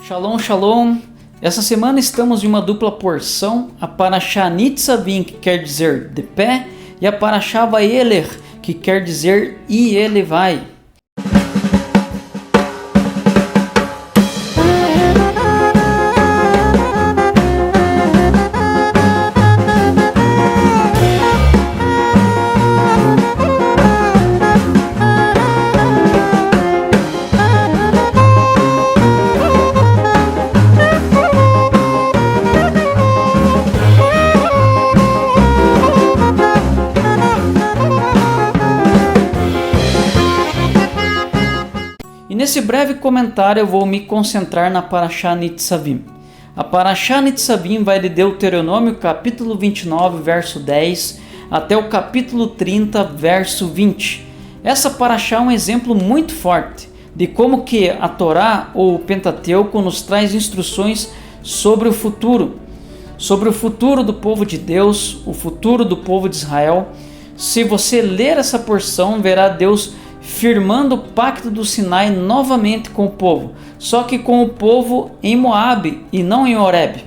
Shalom, shalom. Essa semana estamos em uma dupla porção, a Parashá Nitzavim, que quer dizer de pé, e a Parashá Vayeler, que quer dizer e ele vai. Nesse breve comentário eu vou me concentrar na Parashá Nitzavim. A Parashá Nitzavim vai de Deuteronômio capítulo 29, verso 10, até o capítulo 30, verso 20. Essa Parashá é um exemplo muito forte de como que a Torá ou o Pentateuco nos traz instruções sobre o futuro do povo de Deus, o futuro do povo de Israel. Se você ler essa porção, verá Deus firmando o pacto do Sinai novamente com o povo, só que com o povo em Moabe e não em Horebe.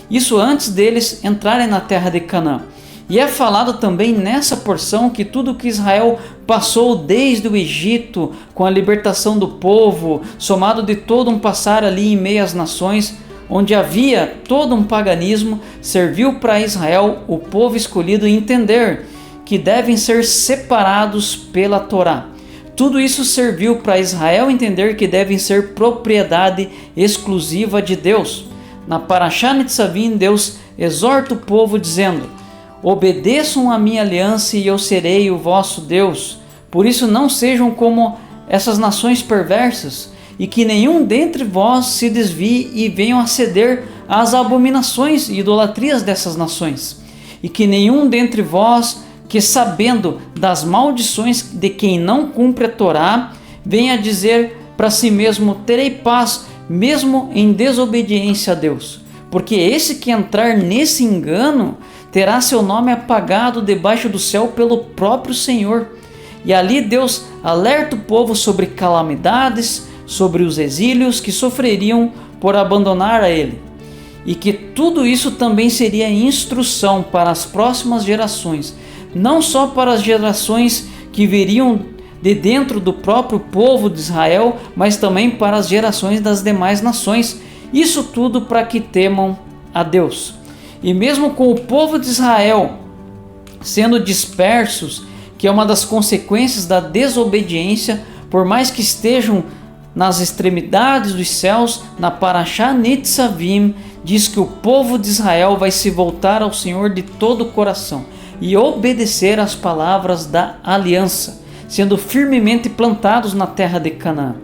Isso antes deles entrarem na terra de Canaã. E é falado também nessa porção que tudo que Israel passou desde o Egito, com a libertação do povo, somado de todo um passar ali em meio às nações, onde havia todo um paganismo, serviu para Israel, o povo escolhido, entender que devem ser separados pela Torá. Tudo isso serviu para Israel entender que devem ser propriedade exclusiva de Deus. Na Parashá Nitzavim, Deus exorta o povo dizendo: obedeçam a minha aliança e eu serei o vosso Deus. Por isso não sejam como essas nações perversas, e que nenhum dentre vós se desvie e venham a ceder às abominações e idolatrias dessas nações. E que nenhum dentre vós, que sabendo das maldições de quem não cumpre a Torá, venha dizer para si mesmo: terei paz, mesmo em desobediência a Deus. Porque esse que entrar nesse engano terá seu nome apagado debaixo do céu pelo próprio Senhor. E ali Deus alerta o povo sobre calamidades, sobre os exílios que sofreriam por abandonar a Ele. E que tudo isso também seria instrução para as próximas gerações, não só para as gerações que viriam de dentro do próprio povo de Israel, mas também para as gerações das demais nações. Isso tudo para que temam a Deus. E mesmo com o povo de Israel sendo dispersos, que é uma das consequências da desobediência, por mais que estejam nas extremidades dos céus, na Parashá Nitzavim diz que o povo de Israel vai se voltar ao Senhor de todo o coração e obedecer às palavras da aliança, sendo firmemente plantados na terra de Canaã,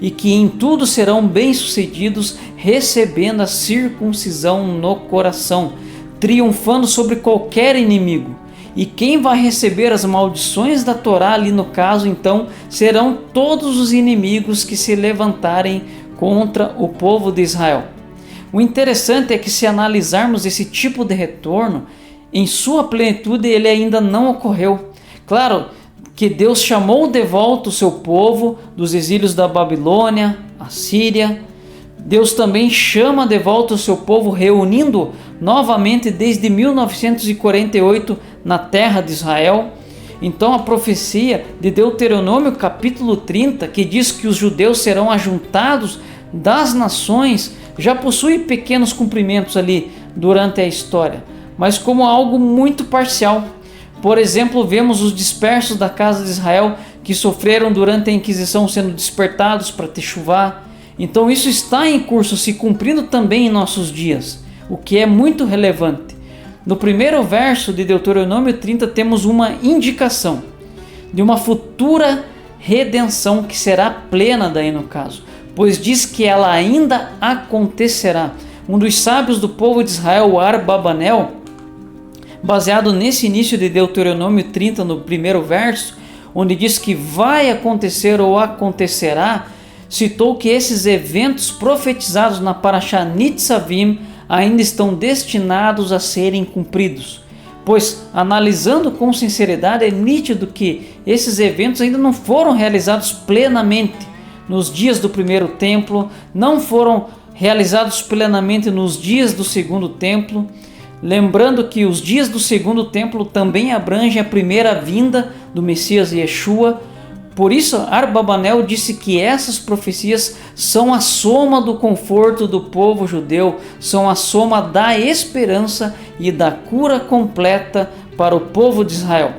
e que em tudo serão bem-sucedidos, recebendo a circuncisão no coração, triunfando sobre qualquer inimigo. E quem vai receber as maldições da Torá ali no caso, então, serão todos os inimigos que se levantarem contra o povo de Israel. O interessante é que, se analisarmos esse tipo de retorno, em sua plenitude ele ainda não ocorreu. Claro que Deus chamou de volta o seu povo dos exílios da Babilônia, a Síria. Deus também chama de volta o seu povo, reunindo novamente desde 1948 na terra de Israel. Então a profecia de Deuteronômio capítulo 30, que diz que os judeus serão ajuntados das nações, já possui pequenos cumprimentos ali durante a história, mas como algo muito parcial. Por exemplo, vemos os dispersos da casa de Israel que sofreram durante a Inquisição sendo despertados para Techuvá. Então isso está em curso, se cumprindo também em nossos dias, o que é muito relevante. No primeiro verso de Deuteronômio 30 temos uma indicação de uma futura redenção que será plena daí no caso, pois diz que ela ainda acontecerá. Um dos sábios do povo de Israel, Arbabanel, baseado nesse início de Deuteronômio 30, no primeiro verso, onde diz que vai acontecer ou acontecerá, citou que esses eventos profetizados na Parashá Nitzavim ainda estão destinados a serem cumpridos. Pois, analisando com sinceridade, é nítido que esses eventos ainda não foram realizados plenamente. Nos dias do primeiro templo, não foram realizados plenamente nos dias do segundo templo, lembrando que os dias do segundo templo também abrangem a primeira vinda do Messias Yeshua. Por isso, Abarbanel disse que essas profecias são a soma do conforto do povo judeu, são a soma da esperança e da cura completa para o povo de Israel.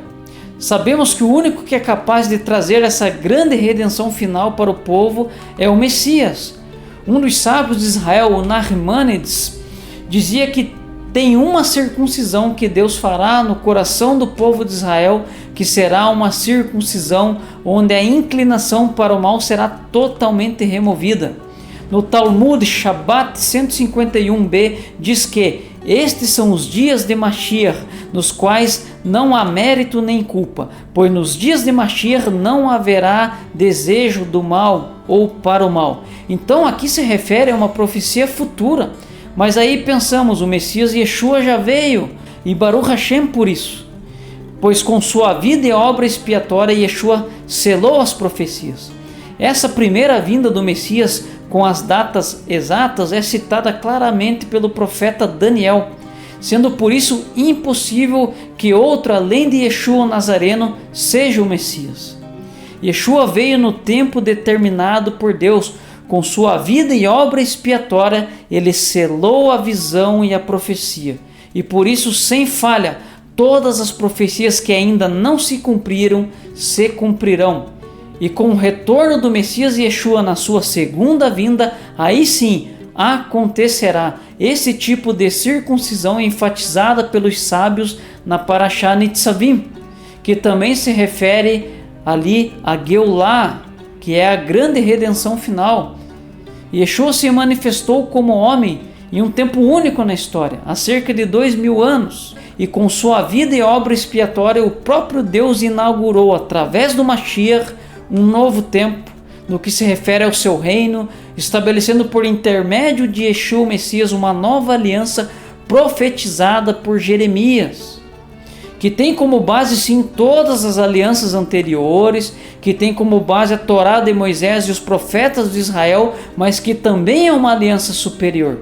Sabemos que o único que é capaz de trazer essa grande redenção final para o povo é o Messias. Um dos sábios de Israel, o Nachmanides, dizia que tem uma circuncisão que Deus fará no coração do povo de Israel, que será uma circuncisão onde a inclinação para o mal será totalmente removida. No Talmud Shabbat 151b diz que estes são os dias de Mashiach, nos quais não há mérito nem culpa, pois nos dias de Mashiach não haverá desejo do mal ou para o mal. Então aqui se refere a uma profecia futura. Mas aí pensamos, o Messias Yeshua já veio, e Baruch Hashem por isso, pois com sua vida e obra expiatória Yeshua selou as profecias. Essa primeira vinda do Messias com as datas exatas é citada claramente pelo profeta Daniel, sendo por isso impossível que outro além de Yeshua Nazareno seja o Messias. Yeshua veio no tempo determinado por Deus. Com sua vida e obra expiatória, ele selou a visão e a profecia. E por isso, sem falha, todas as profecias que ainda não se cumpriram, se cumprirão. E com o retorno do Messias Yeshua na sua segunda vinda, aí sim acontecerá esse tipo de circuncisão enfatizada pelos sábios na Parashá Nitzavim, que também se refere ali a Geulah, que é a grande redenção final. Yeshua se manifestou como homem em um tempo único na história, há cerca de 2000 anos, e com sua vida e obra expiatória o próprio Deus inaugurou através do Mashiach um novo tempo no que se refere ao seu reino, estabelecendo por intermédio de Yeshua Messias uma nova aliança profetizada por Jeremias, que tem como base sim todas as alianças anteriores, que tem como base a Torá de Moisés e os profetas de Israel, mas que também é uma aliança superior,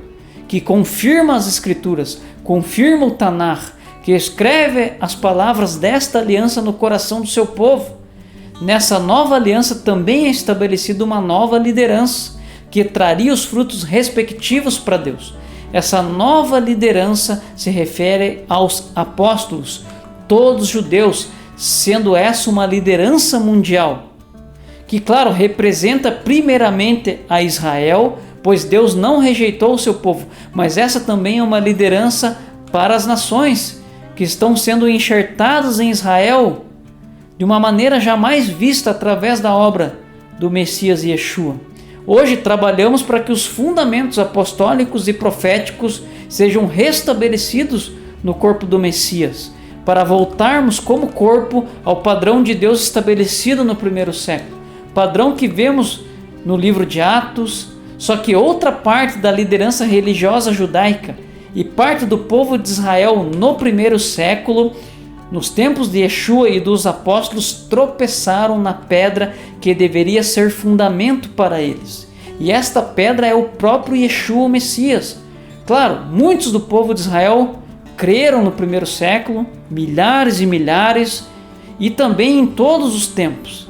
que confirma as Escrituras, confirma o Tanar, que escreve as palavras desta aliança no coração do seu povo. Nessa nova aliança também é estabelecida uma nova liderança, que traria os frutos respectivos para Deus. Essa nova liderança se refere aos apóstolos, todos judeus, sendo essa uma liderança mundial, que claro, representa primeiramente a Israel, pois Deus não rejeitou o seu povo, mas essa também é uma liderança para as nações, que estão sendo enxertadas em Israel, de uma maneira jamais vista através da obra do Messias Yeshua. Hoje trabalhamos para que os fundamentos apostólicos e proféticos sejam restabelecidos no corpo do Messias, para voltarmos como corpo ao padrão de Deus estabelecido no primeiro século, padrão que vemos no livro de Atos, só que outra parte da liderança religiosa judaica e parte do povo de Israel no primeiro século, nos tempos de Yeshua e dos apóstolos, tropeçaram na pedra que deveria ser fundamento para eles. E esta pedra é o próprio Yeshua, o Messias. Claro, muitos do povo de Israel creram no primeiro século, milhares e milhares, e também em todos os tempos.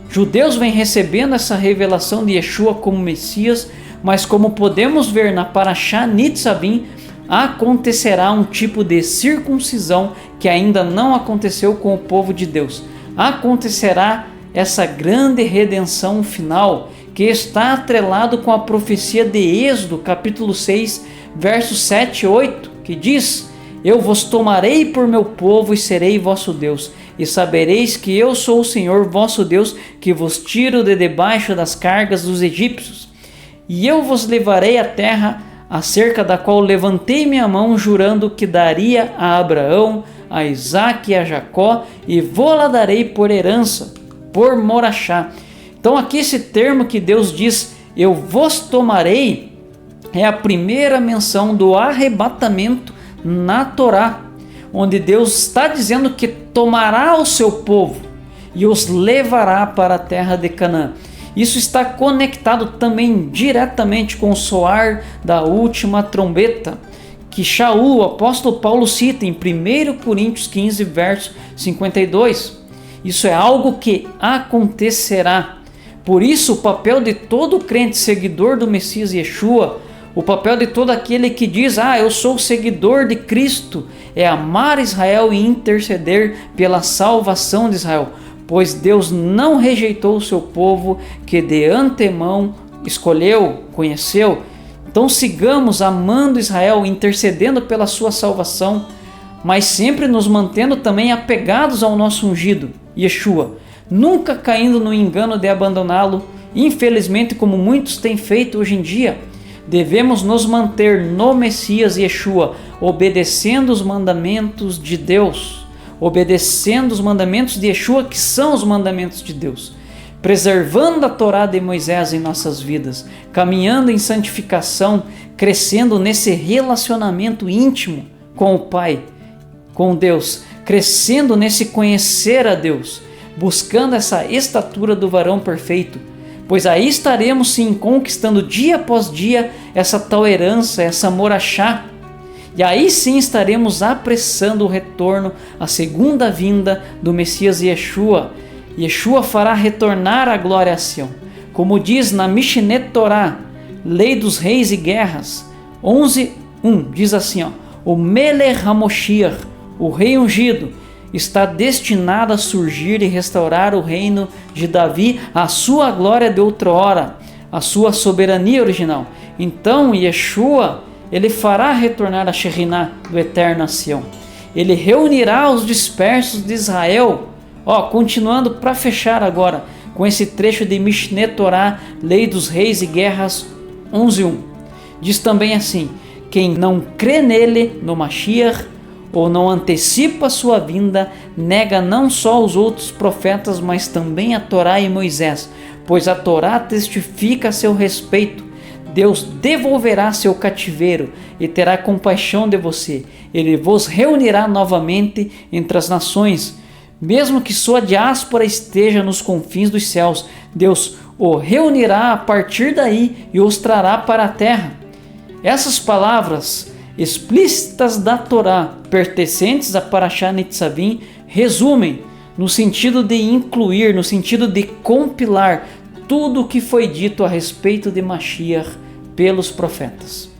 Judeus vêm recebendo essa revelação de Yeshua como Messias, mas como podemos ver na Parashá Nitzavim, acontecerá um tipo de circuncisão que ainda não aconteceu com o povo de Deus. Acontecerá essa grande redenção final, que está atrelado com a profecia de Êxodo, capítulo 6, versos 7 e 8, que diz: Eu vos tomarei por meu povo e serei vosso Deus, e sabereis que eu sou o Senhor vosso Deus, que vos tiro de debaixo das cargas dos egípcios. E eu vos levarei à terra acerca da qual levantei minha mão, jurando que daria a Abraão, a Isaque e a Jacó, e vou-la darei por herança, por morachá. Então aqui esse termo que Deus diz, eu vos tomarei, é a primeira menção do arrebatamento na Torá, onde Deus está dizendo que tomará o seu povo e os levará para a terra de Canaã. Isso está conectado também diretamente com o soar da última trombeta, que Shaul, o apóstolo Paulo, cita em 1 Coríntios 15, verso 52. Isso é algo que acontecerá. Por isso, o papel de todo crente seguidor do Messias Yeshua, o papel de todo aquele que diz, eu sou seguidor de Cristo, é amar Israel e interceder pela salvação de Israel, pois Deus não rejeitou o seu povo que de antemão escolheu, conheceu. Então sigamos amando Israel, intercedendo pela sua salvação, mas sempre nos mantendo também apegados ao nosso ungido, Yeshua, nunca caindo no engano de abandoná-lo, infelizmente como muitos têm feito hoje em dia. Devemos nos manter no Messias Yeshua, obedecendo os mandamentos de Deus, obedecendo os mandamentos de Yeshua, que são os mandamentos de Deus, preservando a Torá de Moisés em nossas vidas, caminhando em santificação, crescendo nesse relacionamento íntimo com o Pai, com Deus, crescendo nesse conhecer a Deus, buscando essa estatura do varão perfeito, pois aí estaremos sim conquistando dia após dia essa tal herança, essa morachá, e aí sim estaremos apressando o retorno, a segunda vinda do Messias Yeshua. Yeshua fará retornar a glória a Sião, como diz na Mishneh Torah, Lei dos Reis e Guerras 11:1, diz assim, o Melech HaMoshiach, o Rei Ungido, está destinado a surgir e restaurar o reino de Davi, a sua glória de outrora, a sua soberania original. Então Yeshua, ele fará retornar a Shekhinah do eterno a Sião. Ele reunirá os dispersos de Israel. Continuando para fechar agora com esse trecho de Mishneh Torah, Lei dos Reis e Guerras 11:1. Diz também assim: quem não crê nele, no Mashiach, ou não antecipa sua vinda, nega não só os outros profetas, mas também a Torá e Moisés, pois a Torá testifica a seu respeito. Deus devolverá seu cativeiro e terá compaixão de você. Ele vos reunirá novamente entre as nações. Mesmo que sua diáspora esteja nos confins dos céus, Deus o reunirá a partir daí e os trará para a terra. Essas palavras explícitas da Torá, pertencentes a Parashá Nitzavim, resumem no sentido de incluir, no sentido de compilar tudo o que foi dito a respeito de Mashiach pelos profetas.